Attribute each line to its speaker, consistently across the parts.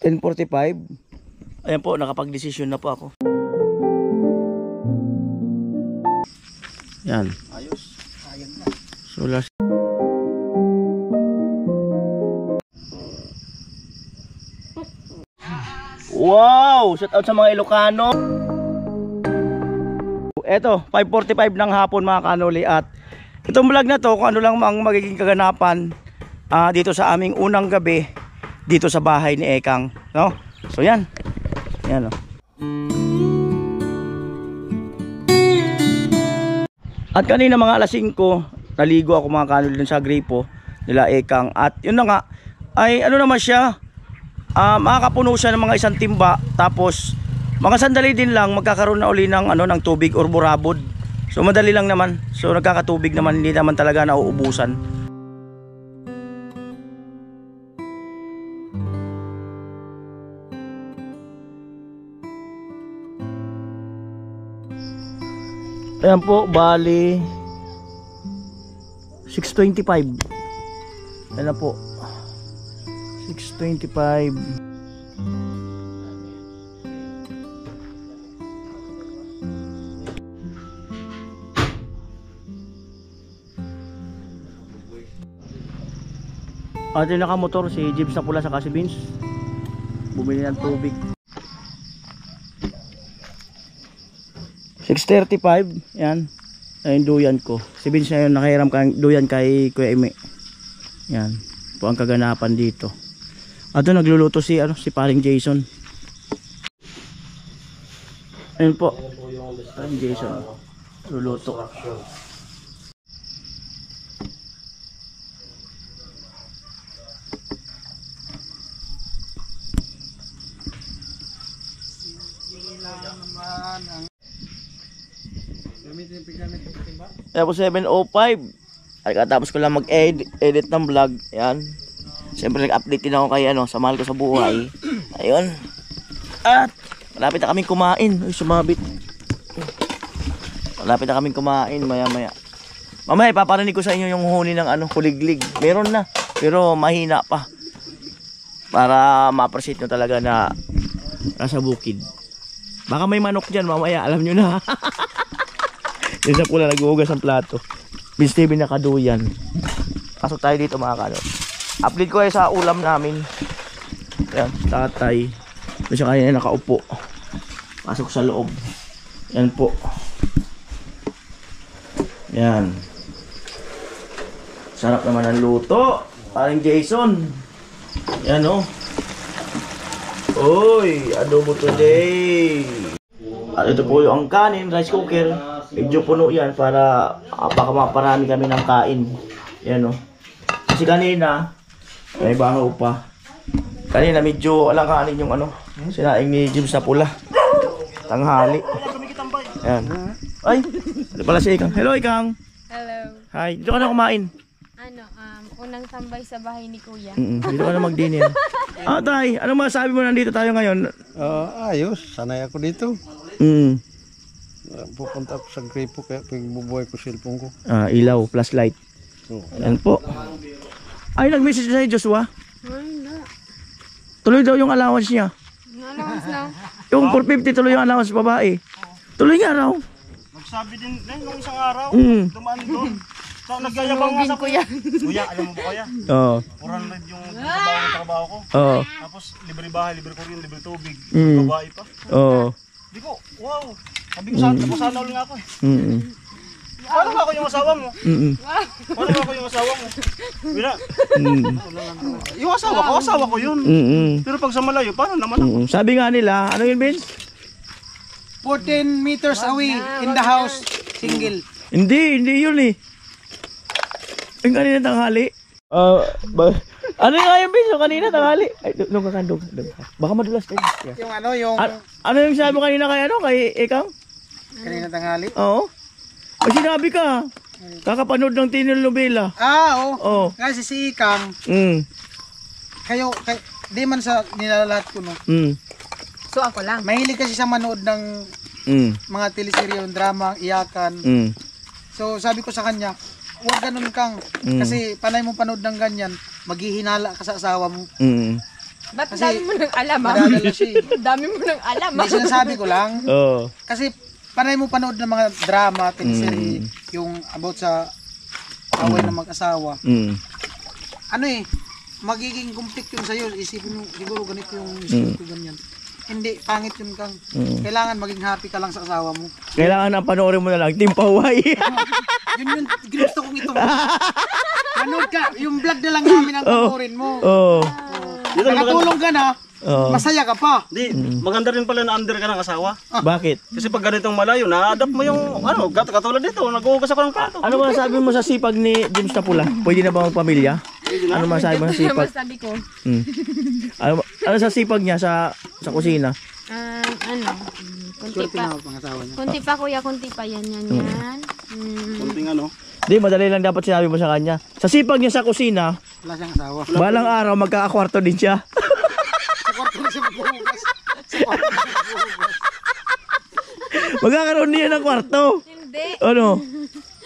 Speaker 1: 10:45. Ayan po, nakapag-desisyon na po ako. Yan.
Speaker 2: Ayos. Ayun na.
Speaker 1: Sulas. Wow! Shout out sa mga Ilocano. Eto, 5:45 ng hapon mga kanoli. At itong vlog na to, kung ano lang ang magiging kaganapan dito sa aming unang gabi dito sa bahay ni Ekang, no? So yan. Yan, no? At kanina mga alas 5, naligo ako mga kanoli dun sa gripo nila Ekang. At yun na nga, ay ano naman siya, makakapuno siya ng mga isang timba. Tapos mga sandali din lang magkakaroon na uli ng, ng tubig or burabod. So madali lang naman. So nagkakatubig naman, hindi naman talaga nauubusan. Ayan po, bali 6:25. Ayan na po, 6:25. At yung nakamotor si Jibs na pula sa si Vince, bumili ng tubig. 6:35. Yan, ayun duyan ko. Si Vince na yun, nakahiram kang duyan kay Kuya Ime. Yan po ang kaganapan dito. At doon nagluluto si paring Jason. Ayun po, paring Jason luluto. Kaya po 7:05. Ay katapos ko lang mag-edit ng vlog. Yan. Siyempre nag-update din ako kay sa mahal ko sa buhay. Ayun. At malapit na kaming kumain. Uy, sumabit. Malapit na kaming kumain maya-maya. Mamaya ipaparinig ko sa inyo yung huni ng kuliglig. Meron na, pero mahina pa. Para ma-appreciate nyo talaga na nasa bukid. Baka may manok dyan mamaya, alam nyo na. Yung sa pula nag-uugas ng plato. Vince TV nakaduyan. Pasok tayo dito mga kano. Update ko sa ulam namin. Yan, tatay. Doon siya kanina nakaupo. Pasok sa loob. Yan po. Yan. Sarap naman ang luto. Paring Jason. Yan o. Uy, adobo today. At ito po yung kanin, rice cooker. Medyo puno yan para baka maparami kami ng kain. Yan o. Kasi kanina may bahaw pa. Kanina medyo alang-kanin yung sinaing ni Jim sa pula. Tanghali. Yan. Ay, ano pala si Ikang. Hello Ikang.
Speaker 3: Hello.
Speaker 1: Hi, dito ka na kumain.
Speaker 3: Unang tambay sa bahay ni Kuya.
Speaker 1: Dito ka na mag-dinner. Tay, ano masabi mo nandito tayo ngayon?
Speaker 2: Ayos, sanay ako dito. Pupunta ako sa gripo kaya pagbubuhay ko cellphone ko.
Speaker 1: Ilaw, flashlight. Yan po. Ay, nag-message na si Joshua.
Speaker 3: Wala.
Speaker 1: Tuloy daw yung allowance niya.
Speaker 3: Allowance lang.
Speaker 1: Yung 450 tuloy yung allowance babae. Tuloy nga raw.
Speaker 2: Nagsabi din nung isang araw, dumaan doon.
Speaker 3: Nagyayabang nga sa
Speaker 2: Kuya. Kuya, alam mo ba Kuya?
Speaker 1: Oo.
Speaker 2: 400 yung trabaho ko.
Speaker 1: Oo.
Speaker 2: Tapos libre bahay, libre kuryente, libre tubig. Babae pa.
Speaker 1: Oo.
Speaker 2: Di ko, wow. Sabi ko sana ulit nga ako eh. Paano ba ako yung asawa mo? Paano ba ako yung asawa mo? Wala. Yung asawa ko yun. Pero pag sa malayo, paano naman ako?
Speaker 1: Sabi nga nila, ano yun Vince?
Speaker 4: 14 meters away in the house, single.
Speaker 1: Hindi yun eh. Yung kanina tanghali. Ano nga yung Vince? Yung kanina tanghali. Ay, doon ka. Baka madulas tayo. Yeah.
Speaker 4: Yung
Speaker 1: Ano yung sabi mo kanina kay Ekang?
Speaker 4: kanina tanghali?
Speaker 1: Oo. May sinabi ka. Kakapanood ng telenovela.
Speaker 4: Oo. Kasi si Ikang, di man sa nilalahat ko, no?
Speaker 3: So ako lang.
Speaker 4: Mahilig kasi sa manood ng mga teleserye, drama, iyakan. So sabi ko sa kanya, huwag ganun Kang. Kasi panay mo panood ng ganyan, maghihinala ka sa asawa mo.
Speaker 3: Ba't
Speaker 4: Kasi
Speaker 3: dami mo nang alam ah?
Speaker 4: madadala siya eh.
Speaker 3: Dami mo nang alam ah.
Speaker 4: Hindi, sinasabi ko lang.
Speaker 1: Oo.
Speaker 4: Kasi panay mo panood ng mga drama, teleserye, yung about sa away ng mag-asawa.
Speaker 1: Mm.
Speaker 4: Ano eh, magiging complete yun sa'yo. Isipin mo, siguro ganito yung isipin ko ganyan. Hindi, pangit yun kang. Kailangan maging happy ka lang sa asawa mo.
Speaker 1: Kailangan ang panoorin mo na lang, Team Paway.
Speaker 4: Yun yung ginusto kong ito. Manood ka, yung vlog na lang namin ang panoorin mo.
Speaker 1: Oo.
Speaker 4: Nakatulong ka na,
Speaker 1: Oo.
Speaker 4: masaya ka pa.
Speaker 2: Di, maganda rin pala na under ka ng asawa.
Speaker 1: Bakit?
Speaker 2: Kasi pag ganitong malayo, na-adapt mo yung, katulad dito, nag-uugas ako ng plato.
Speaker 1: Ano ba sabi mo sa sipag ni James Tapula? Pwede na ba magpamilya? Ano masabi mo sa sipag?
Speaker 3: Sabi ko,
Speaker 1: Ano sa sipag niya sa kusina?
Speaker 3: kunti
Speaker 4: Swerte
Speaker 3: pa.
Speaker 4: na pangasawa niya.
Speaker 3: Kunti pa kuya, kunti pa yan.
Speaker 2: Kunting ano.
Speaker 1: Di, madali lang dapat sinabi mo sa kanya. Sa sipag niya sa kusina,
Speaker 4: Wala siyang asawa.
Speaker 1: balang araw magkakakwarto din siya.
Speaker 4: Sa kwarto na siya maghuhugas. Sa kwarto na siya maghuhugas.
Speaker 1: Magkakaroon niya ng kwarto.
Speaker 3: Hindi.
Speaker 1: Ano?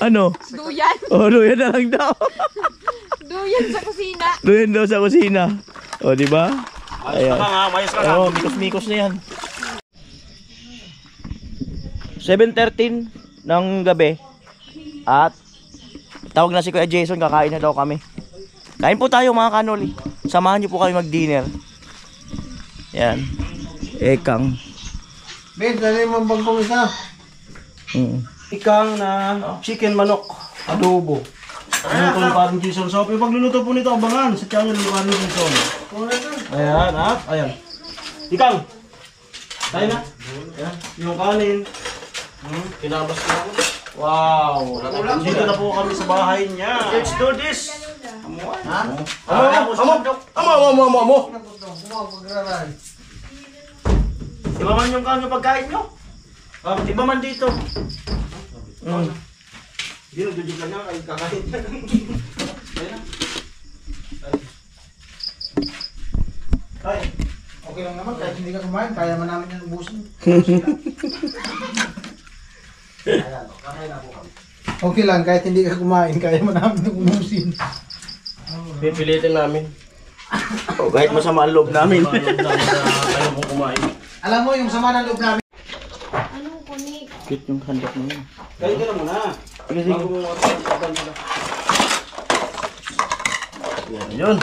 Speaker 1: Ano?
Speaker 3: Duyan.
Speaker 1: Oh, yan na lang daw.
Speaker 3: Duyan sa kusina.
Speaker 1: Doon daw sa kusina. O, di ba?
Speaker 2: Ayos ka nga, mayos ka nga.
Speaker 1: Oo, mikos-mikos na yan. 7:13 ng gabi. At tawag na si Kuya Jason, kakain na daw kami. Kain po tayo mga kanoli. Samahan niyo po kami mag-dinner. Yan. Ekang.
Speaker 4: Ben, dali mo ang bangkong isa.
Speaker 2: Ikang na chicken manok, adobo. Luto ni Parang Jason. So, yung pagluluto po nito, abangan sa channel ni Parang Jason. Ayan, at ayan. Ikang! Tayo na. Ayan, yung kanin. Kinabas ko ako. Wow! Dito na po kami sa bahay niya. Let's do this! Amo! Iba man yung pagkain nyo. Iba man dito. Hindi, nagdudig lang niya, kakain.
Speaker 4: Ay, okay lang naman. Kahit hindi ka kumain, kaya man namin yan ubusin. Okay lang, kahit hindi ka kumain, kaya man namin itong ubusin.
Speaker 2: Pipilitin namin.
Speaker 1: O, kahit masama ang loob namin.
Speaker 2: Ayaw mong kumain.
Speaker 4: Alam mo, yung sama ng loob namin.
Speaker 3: Anong kunik?
Speaker 1: Cute yung handok mo yun.
Speaker 2: Kain ka na muna.
Speaker 1: Sige, sige.
Speaker 2: Bago mo matapos nila. Yun.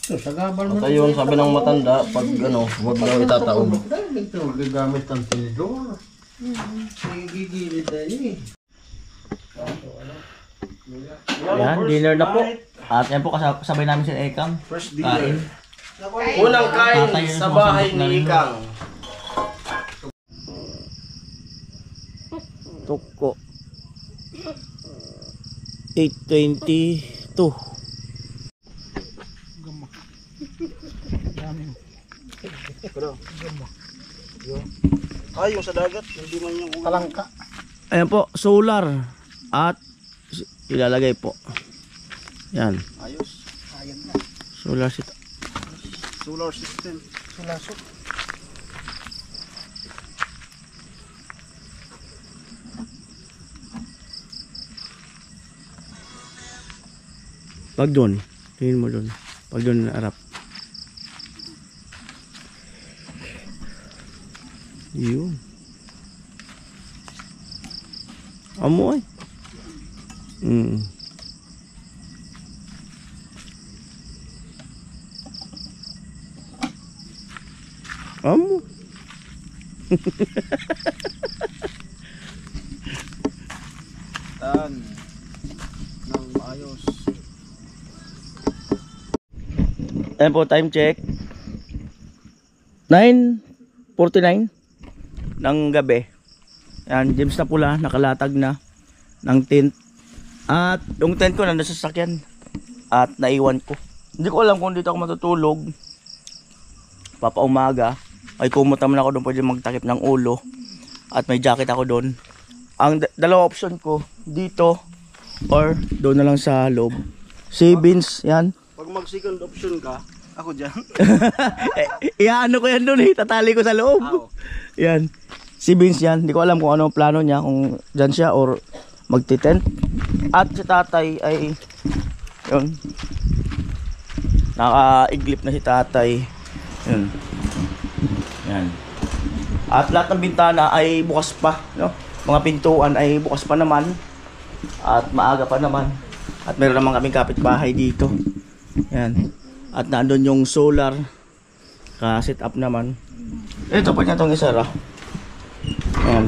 Speaker 4: Sagabal mo.
Speaker 2: At ayun, sabi ng matanda, pag huwag na itataon.
Speaker 4: Ito, gagamit ang tinidor. Gigilid na yun eh.
Speaker 1: Ayan, dinner na po. At yan po, kasabay namin si Ekang.
Speaker 2: First
Speaker 1: Kain.
Speaker 2: Unang kain
Speaker 1: Tatay,
Speaker 2: sa bahay
Speaker 1: sumasabot na
Speaker 2: ni
Speaker 1: rin.
Speaker 2: Ikang.
Speaker 1: Tuko. 8:22.
Speaker 2: Ay, yung sa dagat, hindi man yung
Speaker 4: Talangka.
Speaker 1: Ayan po, solar. At ilalagay po. Yan.
Speaker 2: ayos.
Speaker 1: Solar sit.
Speaker 2: Solar system.
Speaker 4: Sulasok.
Speaker 1: Pag doon. Tingin mo doon. Pag doon na arap. Yun. Amo ay. Amo.
Speaker 2: Tan. Nang maayos.
Speaker 1: Ayan po, time check. 9:49 ng gabi. Yan, James na pula, nakalatag na ng tent. At yung tent ko nandun sa sasakyan. At naiwan ko. Hindi ko alam kung dito ako matutulog. Papaumaga. May kumot naman ako doon, pwede magtakip ng ulo. At may jacket ako doon. Ang dalawa option ko, dito or doon na lang sa loob. Si Vince, yan.
Speaker 2: Pag mag-second option ka, ako dyan.
Speaker 1: Iyaano ko yan doon eh, tatali ko sa loob. Yan. Si Vince yan, hindi ko alam kung ano ang plano niya, kung dyan siya or magtitent. At si tatay ay, yun, Nakaiglip na si tatay. Yun. Yan. At lahat ng bintana ay bukas pa, no? Mga pintuan ay bukas pa naman. At maaga pa naman. At meron naman kaming kapitbahay dito. Yan. At nandun yung solar. Ka-set up naman. Ito pa niya itong isara. Yan.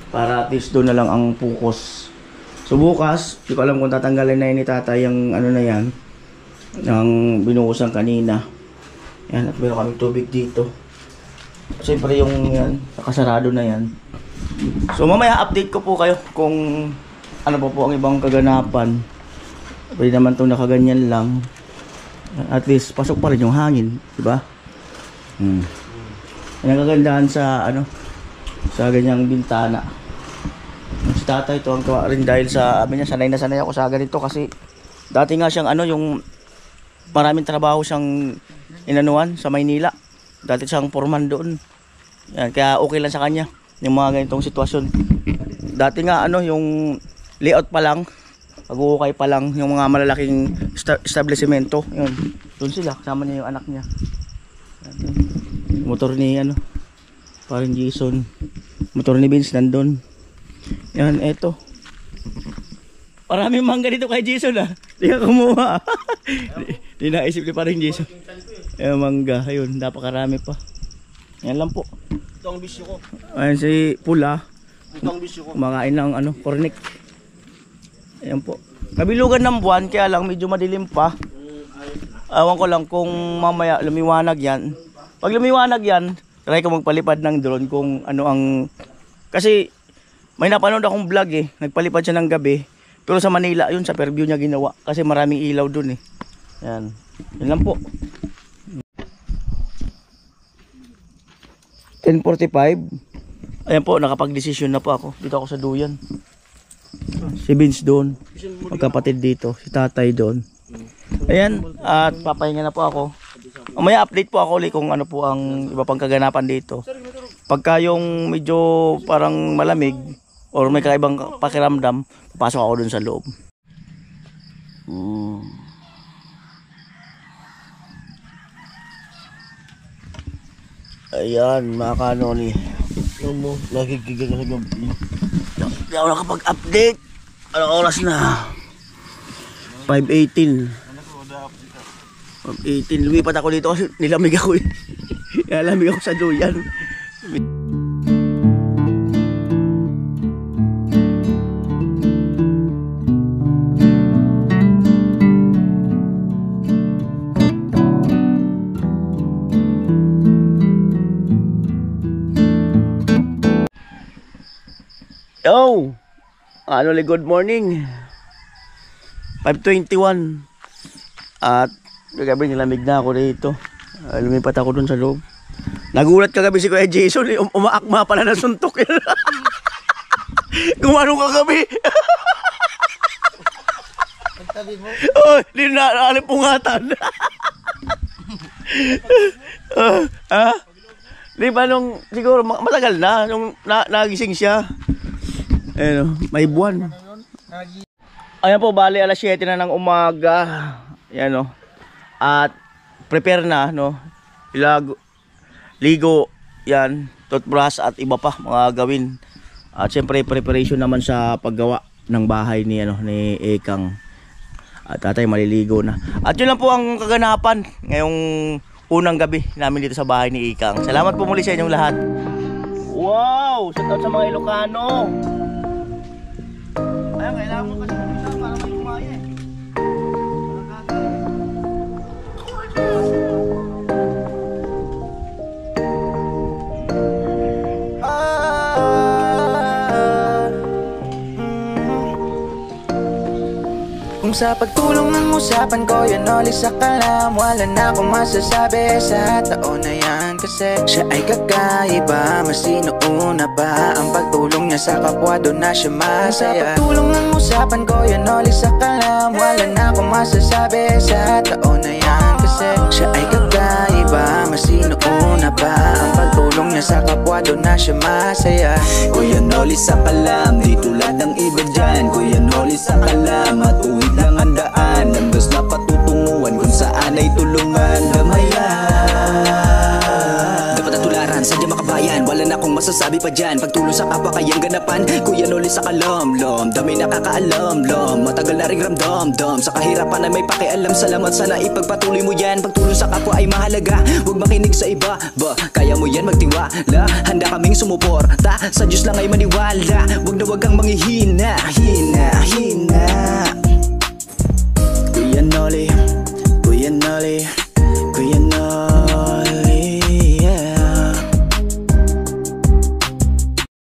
Speaker 1: Para at least doon na lang ang focus. So bukas, hindi ko alam kung tatanggalin na yun ni tatay yung ano na yan. Yung binuhusan kanina. Yan, at meron kami tubig dito. Siyempre yung yan, nakasarado na yan. So mamaya update ko po kayo kung ano po ang ibang kaganapan. Pwede naman itong nakaganyan lang. At least pasok pa rin yung hangin, di ba? Yan ang kagandahan sa ano, sa ganyang bintana. Si tatay ito ang tuwa rin dahil sa amin niya, sanay na sanay ako sa ganito kasi dati nga siyang ano, yung maraming trabaho siyang inanuan sa Maynila. Dati siyang foreman doon. Yan, kaya okay lang sa kanya yung mga ganitong sitwasyon. Dati nga ano, yung layout pa lang, pag-uukay pa lang, yung mga malalaking establishmento, yun, doon sila, kasama niya yung anak niya. Motor ni ano, parang Jason, motor ni Vince nandun. Yan, eto. Maraming mangga dito kay Jason ah. Di ka kumuha. Di naisip ni parang Jason. Yung mangga, ayun, napakarami pa. Yan lang po.
Speaker 2: Ito ang bisyo ko.
Speaker 1: Ayan si Pula.
Speaker 2: Ito ang bisyo ko.
Speaker 1: Kumakain ng ano, cornic. Ayan po. Kabilugan ng buwan, kaya lang medyo madilim pa. Awan ko lang kung mamaya lumiwanag yan. Pag lumiwanag yan, try ko magpalipad ng drone kung ano ang... Kasi may napanood akong vlog eh. Nagpalipad siya ng gabi. Pero sa Manila, yun sa Fairview niya ginawa. Kasi maraming ilaw dun eh. Yan. Yan lang po. 10:45. Ayan po, nakapag-desisyon na po ako. Dito ako sa Duyan. Si Vince doon. Magkapatid dito. Si tatay doon. Ayan. At papahinga na po ako. Mamaya update po ako ulit kung ano po ang iba pang kaganapan dito. Pagka yung medyo parang malamig or may kakaibang pakiramdam, papasok ako doon sa loob. Ayan, mga kanoni. Nagigigil sa gabi. Hindi ako nakapag-update. Anong oras na? 5:18. 5:18. Lumipat ako dito kasi nilamig ako eh. Nilamig ako sa Duyan. Yo! Ano le, good morning. 5:21. At kagabi nilamig na ako dito. Lumipat ako dun sa loob. Nagulat kagabi si Kuya Jason, umaakma pala na suntok. Gumano kagabi. Oh, di na alipungatan. Di ba nung siguro matagal na nung nagising siya. Ayun, may buwan. Ayan po, bali alas 7 na ng umaga. Ayan o. At prepare na, no. Ligo, yan, toothbrush at iba pa mga gawin. At syempre preparation naman sa paggawa ng bahay ni ano ni Ekang. At tatay maliligo na. At yun lang po ang kaganapan ngayong unang gabi namin dito sa bahay ni Ekang. Salamat po muli sa inyong lahat. Wow! Shout out sa mga Ilocano. Ayun, kailangan mo kasi mag-isa para may kumaya eh.
Speaker 5: Kung sa pagtulong ng usapan ko, yan ulit sa kalam. Wala na akong masasabi sa taon na yan. Kasi siya ay kakaiba, masino una pa. Ang pagtulong niya sa kapwa, doon na siya masaya. Kung sa pagtulong ng usapan ko, yan ulit sa kalam. Wala na akong masasabi sa taon na yan. Kasi siya ay kakaiba, masino una pa. Ang pagtulong niya sa kapwa, doon na siya masaya.
Speaker 6: Kuya Noli sa kalam, di tulad ng iba dyan. Kuya Noli sa kalam, matuwid
Speaker 5: kapalaran, sadya makabayan. Wala na akong masasabi pa dyan. Pagtulong sa kapwa kayang ganapan, Kuya Noli sa kalamlam. Dami nakakaalam-lam, matagal na ring ramdam-dam. Sa kahirapan ay may pakialam, salamat sana ipagpatuloy mo yan. Pagtulong sa kapwa ay mahalaga, huwag makinig sa iba. Ba, kaya mo yan magtiwala, handa kaming sumuporta. Sa Diyos lang ay maniwala, huwag na huwag kang manghihina. Hina, hina.